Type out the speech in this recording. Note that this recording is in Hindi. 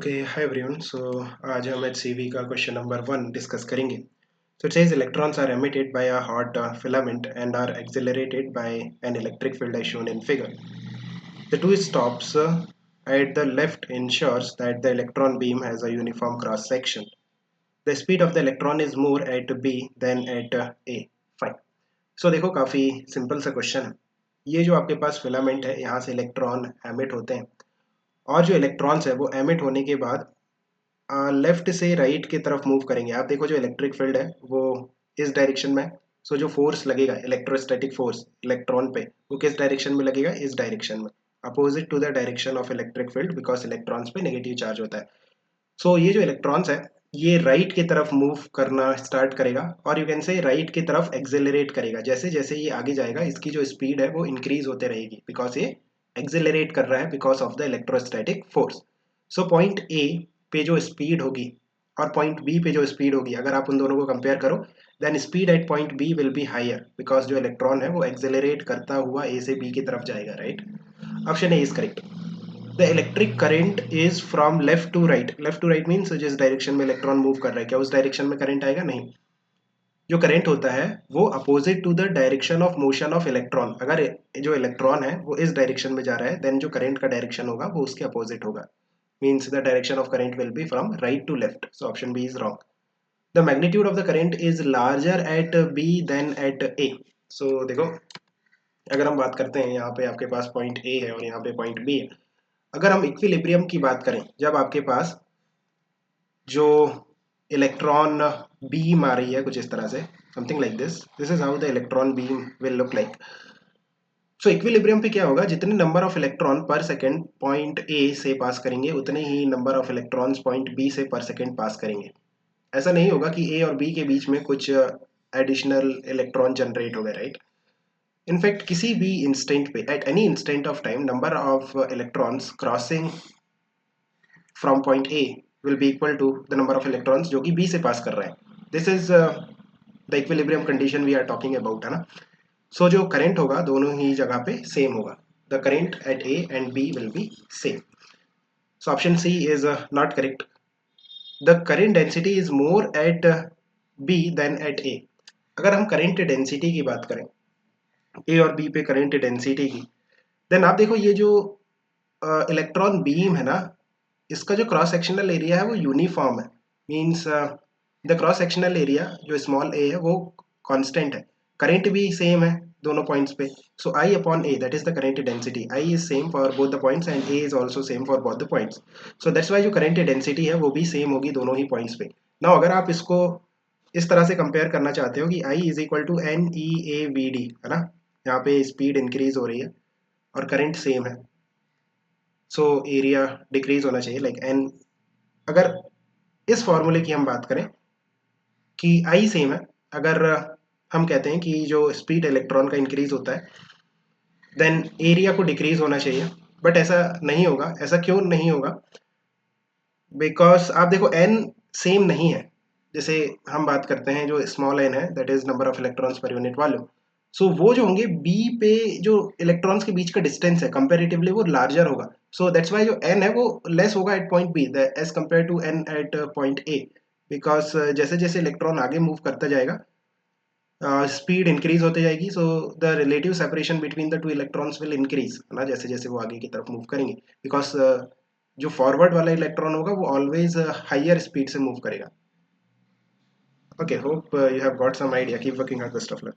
ओके हाय एवरीवन सो आज हम HCV का क्वेश्चन नंबर 1 डिस्कस करेंगे. So it says electrons are emitted by a hot filament and are accelerated by an electric field as shown in figure. The two stops at the left ensures that the electron beam has a uniform cross section. The speed of the electron is more at B than at A. Fine. So देखो काफ़ी सिंपल सा क्वेश्चन है. ये जो आपके पास फिलामेंट है यहाँ से इलेक्ट्रॉन एमिट होते हैं और जो इलेक्ट्रॉन्स है वो एमिट होने के बाद लेफ्ट से राइट की तरफ मूव करेंगे. आप देखो जो इलेक्ट्रिक फील्ड है वो इस डायरेक्शन में है. सो जो फोर्स लगेगा इलेक्ट्रोस्टैटिक फोर्स इलेक्ट्रॉन पे वो किस डायरेक्शन में लगेगा, इस डायरेक्शन में, opposite to the direction of electric field because electrons पे नेगेटिव चार्ज होता है. सो ये जो इलेक्ट्रॉन्स है ये राइट की तरफ मूव करना स्टार्ट करेगा और यू कैन से राइट की तरफ एक्सेलरेट करेगा. जैसे जैसे ये आगे जाएगा इसकी जो स्पीड है वो इंक्रीज होते रहेगी बिकॉज ये एक्सेलरेट कर रहा है because of the electrostatic force. So point A पे जो स्पीड होगी और पॉइंट बी पे जो स्पीड होगी अगर आप उन दोनों को कंपेयर करो then speed at point B will be higher because जो इलेक्ट्रॉन है वो एक्सेलरेट करता हुआ ए से बी की तरफ जाएगा. Right, option A is correct. The electric current is from left to right. Left to right means जिस डायरेक्शन में इलेक्ट्रॉन मूव कर रहा है क्या उस डायरेक्शन में करंट आएगा? नहीं. जो करंट होता है वो opposite to the direction of motion of electron. अगर जो इलेक्ट्रॉन है वो इस डायरेक्शन में जा रहा है देन जो करंट का डायरेक्शन होगा वो उसके अपोजिट होगा. Means the direction of current will be from right to left. So option B is wrong. The magnitude of the current is larger at B than at A. So देखो अगर हम बात करते हैं यहाँ पे आपके पास पॉइंट A है और यहाँ पे पॉइंट B है. अगर हम इक्विलिब्रियम की बात करें जब आपके पास जो इलेक्ट्रॉन बीम आ रही है कुछ इस तरह से something like this is how the electron beam will look like. So equilibrium पे क्या होगा, जितने number of electron per second point A से पास करेंगे उतने ही number of electrons point B से पर सेकेंड पास करेंगे. ऐसा नहीं होगा कि ए और बी के बीच में कुछ एडिशनल इलेक्ट्रॉन जनरेट हो गए. राइट, इनफैक्ट किसी भी इंस्टेंट पे at any instant of time number of electrons crossing from point A will be equal to the number of electrons जो कि बी से पास कर रहे हैं. This is the equilibrium condition we are talking about, है ना. सो जो करंट होगा दोनों ही जगह पे सेम होगा. The current at A and B will be same. So option C is not correct. The current density is more at B than at A. अगर हम करंट डेंसिटी की बात करें ए और बी पे करंट डेंसिटी की, देन आप देखो ये जो इलेक्ट्रॉन बीम है ना इसका जो क्रॉस सेक्शनल एरिया है वो यूनिफॉर्म है. Means the cross sectional area जो स्मॉल ए है वो कांस्टेंट है. करंट भी सेम है दोनों पॉइंट्स पे. So I upon A that is the current density. I is same for both the points and A is also same for both the points. So that's why जो करंट डेंसिटी है वो भी सेम होगी दोनों ही पॉइंट्स पे. नाउ अगर आप इसको इस तरह से कंपेयर करना चाहते हो कि I is equal to N E A V D, है ना, यहाँ पे स्पीड इंक्रीज हो रही है और करंट सेम है. सो एरिया डिक्रीज होना चाहिए लाइक एन. अगर इस फॉर्मूले की हम बात करें कि आई सेम है, अगर हम कहते हैं कि जो स्पीड इलेक्ट्रॉन का इंक्रीज होता है देन एरिया को डिक्रीज होना चाहिए. बट ऐसा नहीं होगा. ऐसा क्यों नहीं होगा? बिकॉज आप देखो एन सेम नहीं है. जैसे हम बात करते हैं जो स्मॉल एन है that is number of electrons per unit volume. So वो जो होंगे बी पे जो इलेक्ट्रॉन्स के बीच का डिस्टेंस है कंपेरेटिवली वो लार्जर होगा. सो दैट्स वाई जो एन है वो लेस होगा at point B as compare to N at point A. Because जैसे जैसे इलेक्ट्रॉन आगे मूव करता जाएगा स्पीड इंक्रीज होते जाएगी. So the relative separation between the two electrons will increase, है ना, जैसे जैसे वो आगे की तरफ मूव करेंगे. बिकॉज जो फॉरवर्ड वाला इलेक्ट्रॉन होगा वो ऑलवेज हायर स्पीड से मूव करेगा. Okay, hope you have got some idea. Keep working hard, best of luck.